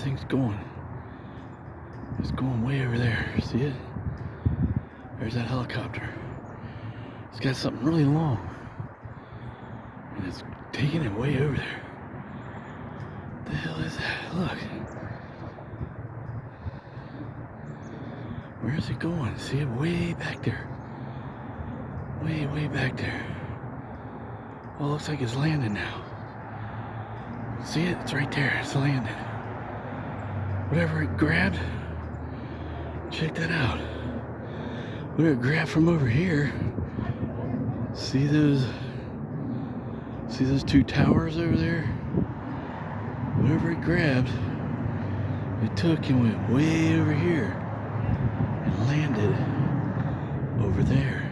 thing's going. It's going way over there. See it? There's that helicopter. It's got something really long. And it's taking it way over there. What the hell is that? Look. Where is it going? See it way back there. Way back there. Well, it looks like it's landing now. See it? It's right there. It's landing. Whatever it grabbed, check that out. Whatever it grabbed from over here. See those two towers over there? Whatever it grabbed, it took and went way over here and landed over there.